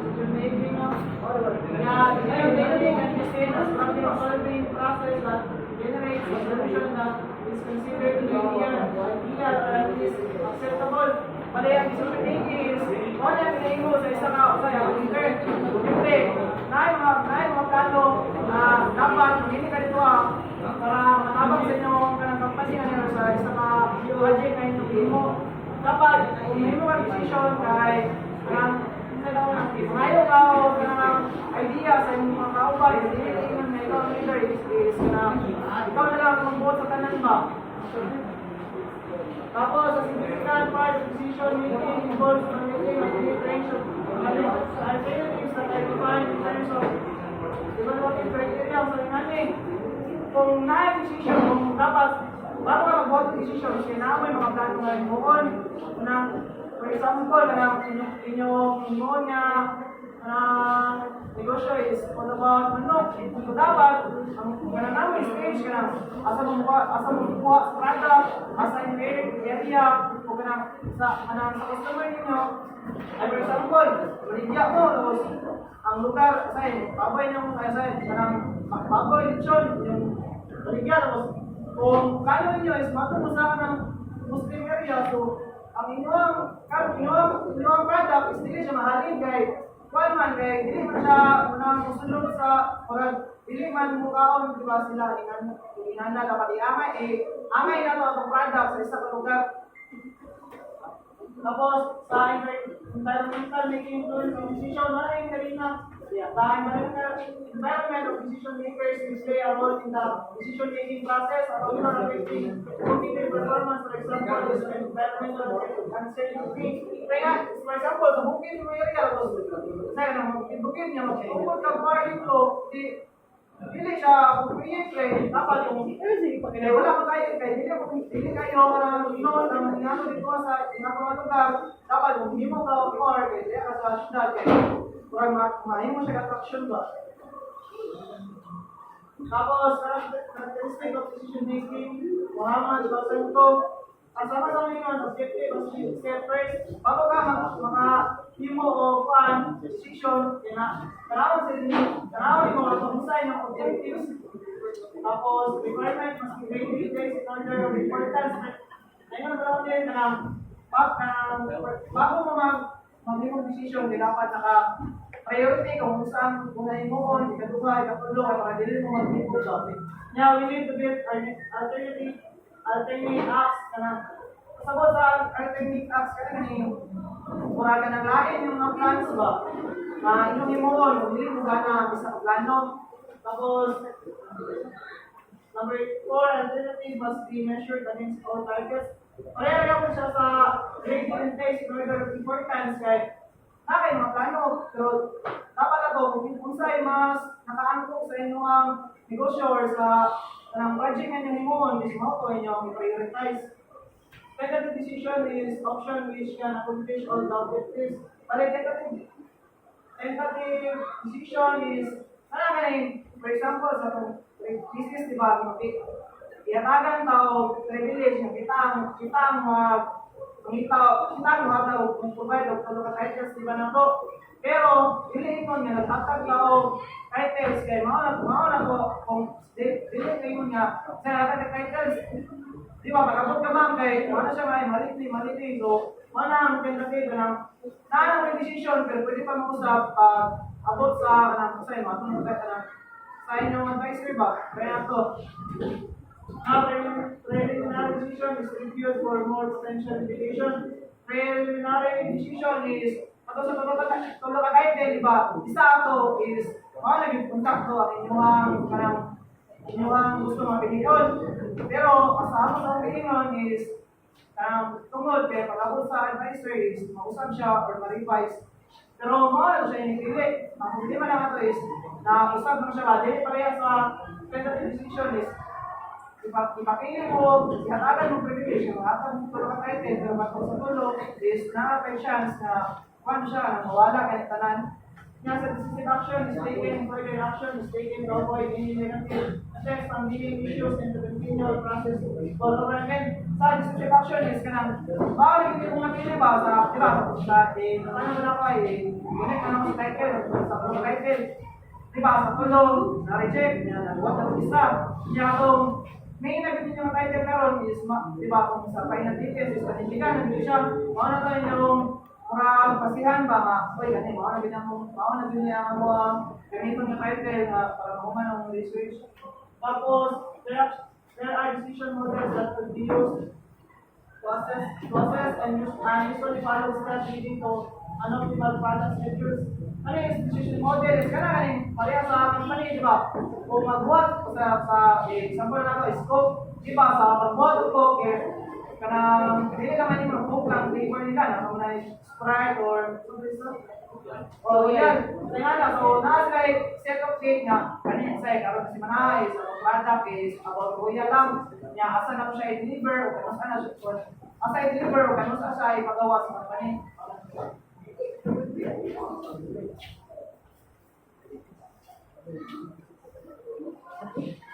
decision making, yeah, daily can be seen as problem-solving process that generates a solution that is considered to be ideal or at least acceptable. Pala yung decision making is, wala yung pinahingo sa isa ka o sa'yo, intern. Siyempre, na mga plano na dapat hindi ka dito para matabang sa inyo ang company sa isa ka project na hindi mo. Dapat, kung hindi mo ka decision kahit ngayon ka o idea sa inyong mga kaubay, hindi na ikaw ang leader is na ikaw na lang ang buot sa kanan ba. Tapos, sa significant part of decision making involves making a great range of alternatives that are defined in terms of developing criteria sa natin. Kung na-decision, kung dapat bago ka mag-vote decision, sinamay mga plano ngayon buon. For example, inyong niya negosyo is all about manok. So dapat, ang namin stage ka na, asa mo kuha sa product, asa yung area, o sa customer ninyo. Ay, for example, maligya mo, ang lugar, sa'yo, baboy niyong, baboy, lechon, yung maligya, kung kano ninyo is matumusa ng Muslim area, so ang inyong product is dili siya mahalin kay kuan man kay dili man siya unang musulod sa orag dili man mukaon di ba sila inanda dapat amay na to ang product sa isa ka lugar. Tapos sa environmental making tools and decision maraming karina environment of decision makers will play a role in the decision making process about affecting cognitive performance. For example, is environmental uncertainty. Kaya, for example, sa bukid mo area, bukid niya, mag-upod ka bar dito, dili siya create kay dapat yung wala pa kayo kay dili kayo noon ang inano dito sa mga lugar dapat yung hindi mo ka or kay ka sa syudad kay kurang mahimo siya attraction ba. Tapos characteristic of decision making Muhammad 2002 ang sama-sama yun, objective of step first, bago ka mga himo o plan, decision, tanawin mo ang pag-usay ng objectives. Tapos, requirement must be very detailed in order of importance. Ngayon, naman din bago mo mag-himong decision, dapat naka-priority kung saan unahin mo kung ikaduha, ikatulong, para dili mo mag-himong topic. Now, we need to build alternate acts kasabot sa alternate acts kanina mura ka ng lain yung mga plans ba inyong imuon hindi mo gana bisa plano. Tapos number 4, alternative must be measured against all targets. Pareha ko siya sa grade and taste in order of importance kay nakay mga plano pero dapat na to kung sa'y mas nakaangkok sa inyong negosyo or sa ang project nga nyo himon, is mo ko inyong i-prioritize. Tentative decision is option which can accomplish all the objectives. Tentative decision is, for example, sa business, di ba, iatagan tao, privilege, kita ang provide of the titles, di ba na to? Pero, dili ito nga, nagtatag tao, titles, kaya mauna ko, kung dili kayo nga, sa titles, di ba, pagkabot ka bang kay, ano siya may maliti, so, mana ang tentative ng, naanong decision, pero pwede pa mag-usap, abot sa, matulog ka sa inyong advisory ba? Kaya ito, preliminary decision is reviewed for more potential implication. Preliminary decision is, ato sa tulog ka kahit, di ba, isa ato is, naging kontakto ang inyong gusto mapiliyon. Pero, kasama sa opinion is, tungod, kaya pag-abot sa advisor is, mausap siya or ma-revise. Pero, mahal siya inipili. Ang problema lang ito is, na-usap mo siya ba, dili pareha sa tentative decision is, ipapili mo, ihatagan mo privilege, ihatagan mo tulog ka kahit, pero pag sa tulog is, nakapay chance na, kung siya, na mawala kahit tanan. Nga sa decisive action is taken, further action is taken to avoid any negative effects on dealing issues in the continual process of development. Sa decisive action is kanang, bawal yung mga pili ba, sa, di ba, sa, naman ako Ngunit ano sa title, sa tulong title, di ba, sa tulong, na-reject, na-buhat na isa. Kaya kung may nagiging yung title karon is, di ba, kung sa final details is panindigan, nandito siya, mauna tayo yung murag pasihan ba nga, oy, gani, mauna ganyan mo, gamiton yung title para makuha ng research. Tapos, there are decision models that could be used process and usually follow steps leading to an optimal product features. Ano yung decision model? Kana pareha sa company, di ba? Kung magbuhat sa example na ito, scope, di ba? Sa magbuhat ko, kanang hindi naman yung mag-book lang paper nila na kung na Sprite or oh, yan. Kaya na, so nasa set of date nga, kanina sa karon si Manay, sa product is about kuya lang. Nya asa na ko siya i-deliver o kanus ana siya asa i-deliver o kanus siya ipagawa sa company.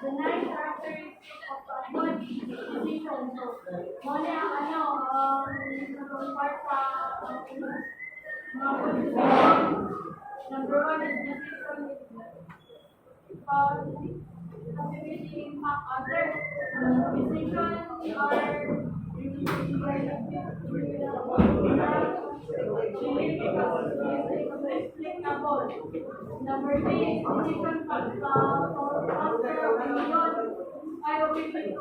The nine characteristics of a good decision. So, muna ang part sa mga good decision. Number one is decision possibility impact others. Decision are Number three is decision for opinion. I opinion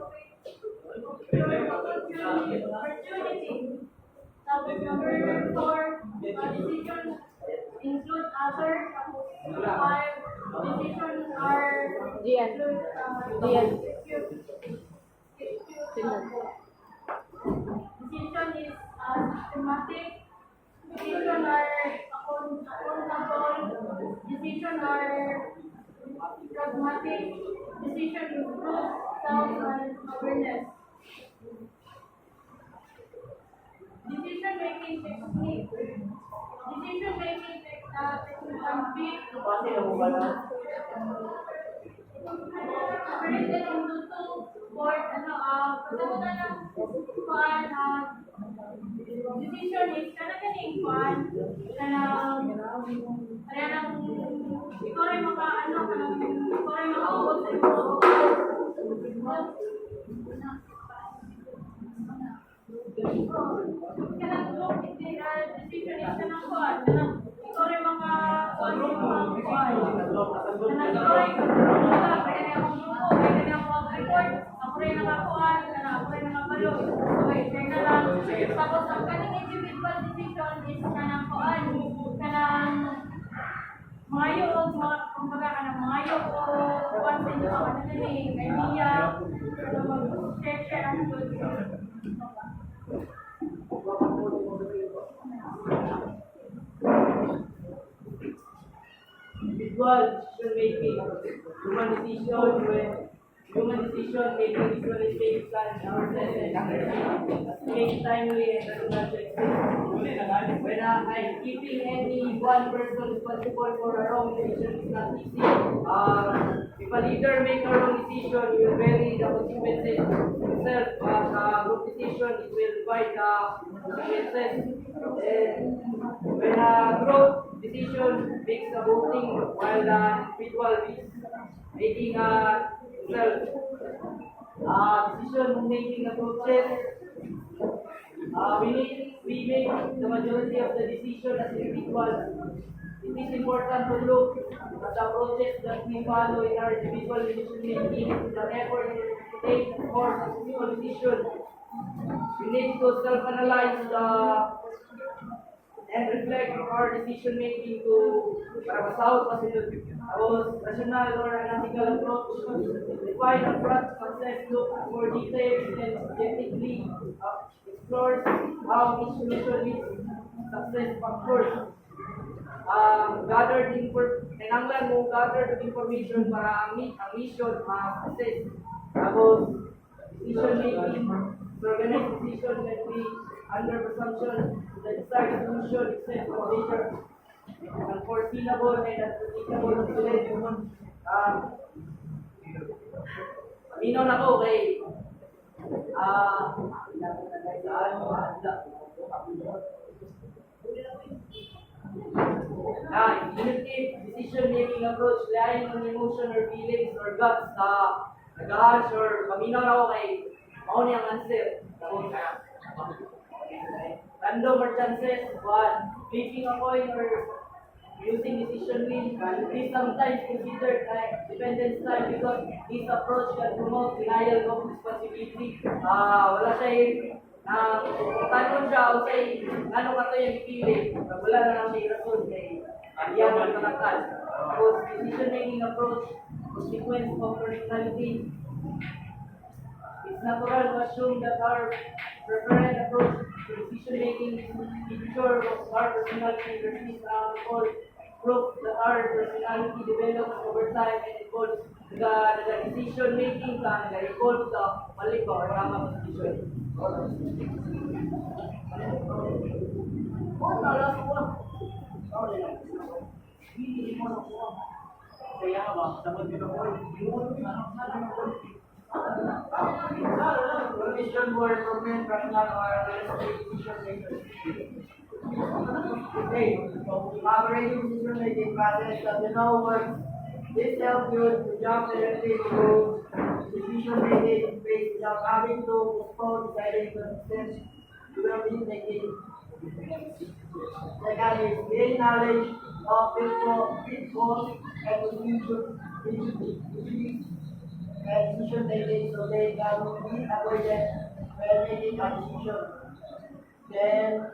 opportunity. Tapos number four, decision include other. Five, decisions are include decision is systematic. Decision are accountable. Decision are pragmatic. Decision improves self-awareness. Decision making technique. Decision making technique separated into two board katagutan ng kuan decision is kaning kuan kanang ikaw rin kanang ikaw rin makaabot sa imo kanang group decision is kanang kuan kanang ikaw rin kuan kanang ikaw rin ako rin nakakuan, ako rin nakapalo. Okay, fair na lang. Tapos, ang kaning individual decision is kanang kuan, kanang mayo o kumbaga kanang mayo o kuan sa inyo ang idea, mag-share ang good. Individual decision making, human decision making usually takes time, ourselves and takes timely and rational choices. When I'm keeping any one person responsible for a wrong decision is not easy. If a leader makes a wrong decision, he will vary the consequences himself. But group decision, it will divide the consequences. And when a group decision makes a voting, while the individual is making a decision making approaches, we make the majority of the decision as individuals. It is important to look at the approaches that we follow in our individual decision making, the effort to take for successful decision. We need to self-analyze and reflect our decision making to para masaw kasi tapos rational or analytical approach. Define a product concept, look at more details and objectively explore how each solution is success factors. Kailangan mo gather the information para ang mission ma-assess. Tapos decision making, organized decision can be under presumption the desired solution is set for nature and foreseeable and applicable to human. Aminon ako kay Innovative decision-making approach relying on emotion or feelings or guts na nag-hunch or paminaw ako kay mao ni ang answer. Random or chances, one, flipping a coin or using decision wheel, is sometimes considered like dependent style because this approach can promote denial of responsibility. Wala siya tanong siya o say, ano ka to yung pipili? Wala na lang siya rason kay yan ang nakakal. Tapos, decision-making approach, consequence of personality. It's natural to assume that our preferred approach to decision-making is picture of our personality versus our all proof that our personality develops over time and evolves. The decision-making ka, nag-evolve sa mali ka or tamang decision. Permission for improvement, personal or decision makers. Okay, operating decision making process that you know works. This helps you to jump directly to decision making phase without having to postpone deciding the steps you will be taking. Second is gain knowledge of pitfalls and issues and decision making so they can be avoided when making a decision. Then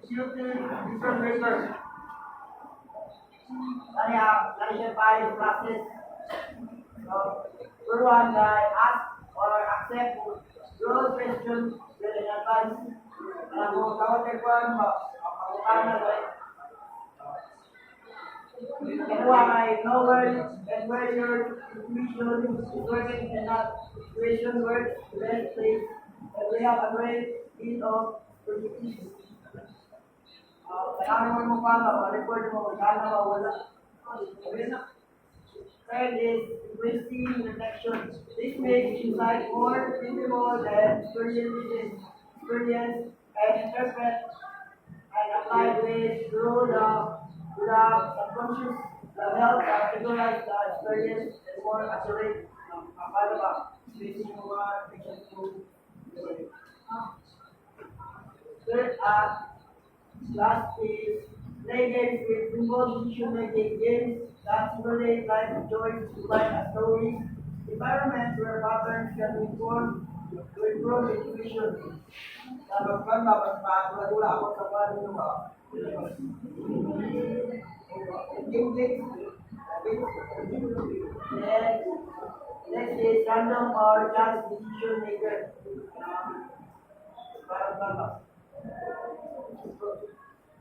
decision makers. That is a five process. First one, ask or accept broad questions well in advance. Kung tawag one, makakuha na ba? Kedua, know where your intuition is working and not situation works the best place. And we have a great deal of repetition. Kailangan mo pa, record mo, kailangan mo wala. Third is increasing reflection. This makes insight more visible and experience and interpret and apply ways through the subconscious that help categorize the experience and more accurate. Paano ba? Spacing mo ba? Third, last is play games with involved decision-making games that simulate life joys to write a story. Environments where patterns can be formed to improve intuition. Tapos kan dapat makakula ako sa paano ba? Next is random or chance decision maker.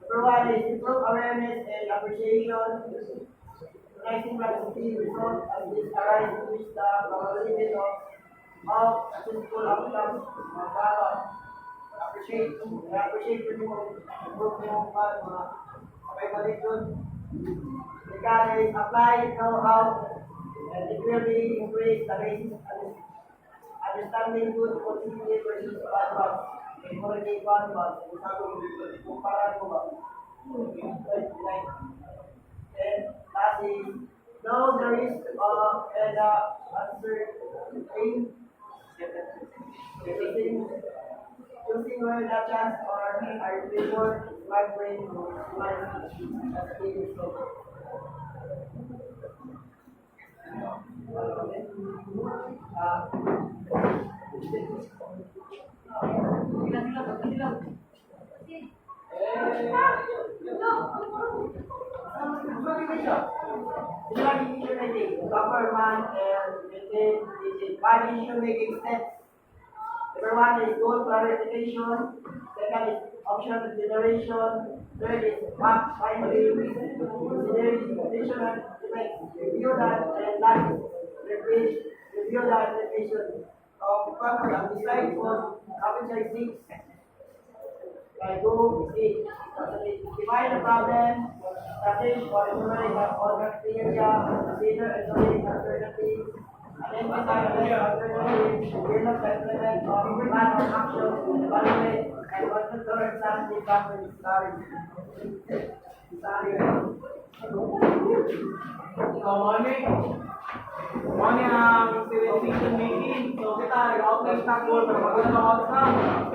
Number one is improve awareness and appreciation. Recognizing practically results as this arise to which the probability of successful outcomes appreciate mo improve mo mga kapay Second is apply know-how and it will be increase the basis understanding good possibility versus bad ones. Memory bad ones. Kumpara mo ba? And last is know the risk and uncertainty. Choosing whether the chance or are before my brain government and decision making steps. Number one is goal clarification. Second is option generation. Third is map finding. Considering additional effects. Review that and last review the application. Decide for capital 6. Go 8. Define the problem. Establish or enumerate the criteria. Consider and alternatives. Identify the alternatives, develop and implement or plan of action, evaluate and what the Lord planned to happen is sorry. Sorry. So, morning ang decision making. So, kita, nag-outline stock goal para mag-out ka.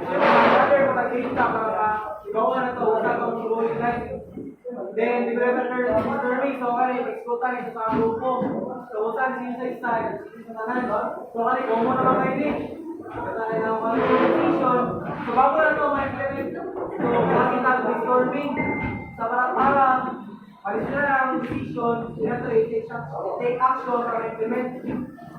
Siyempre, mag-agreed ka para igawa na ito. Wala kang goal in life. Then, developer terming. So, kani, executan ito sa grupo. So, usan siya sa isa. So, kani, kung mo naman kayo din. Kita na yung mga decision. So, bago na ito, ma-implement. So, kita brainstorming. Sa para additional ang decision, sila to take action para implement.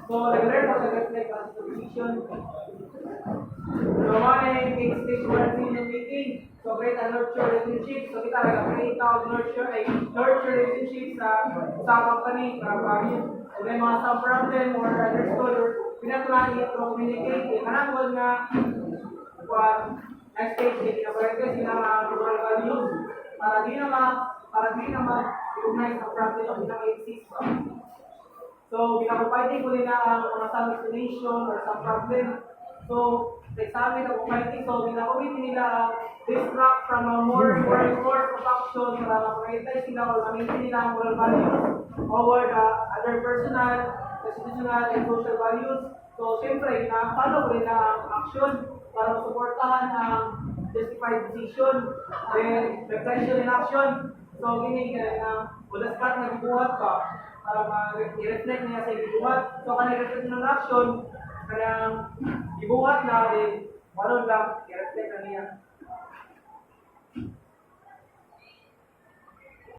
So, nag-learn mo sa reflect as to decision. So, one is stage 1 decision making. So, create a nurture relationship. So, kita nag-create out nurture relationship sa company para pagin. And then, mga some problem or understood or pinatulang it to communicate. Kanang nga next stage, kinabarangay sila mga moral values para di naman recognize ang problem of ilang exist. So, ginapapaiting ko nila ang mga some explanation or some problem. So, sa examine ako fighting, so ginapapaiting nila ang distract from a more of action para ma-prioritize sila or ma-maintain nila ang moral values over the other personal, institutional, and social values. So, siyempre, ginapalo ko nila ang action para masuportahan ang justified decision, then reflection in action. So, gini na ulas ka na gibuhat ka para ma-reflect niya sa gibuhat. So, kanang reflection ng action, kanang gibuhat na, then, walang lang, i-reflect na niya.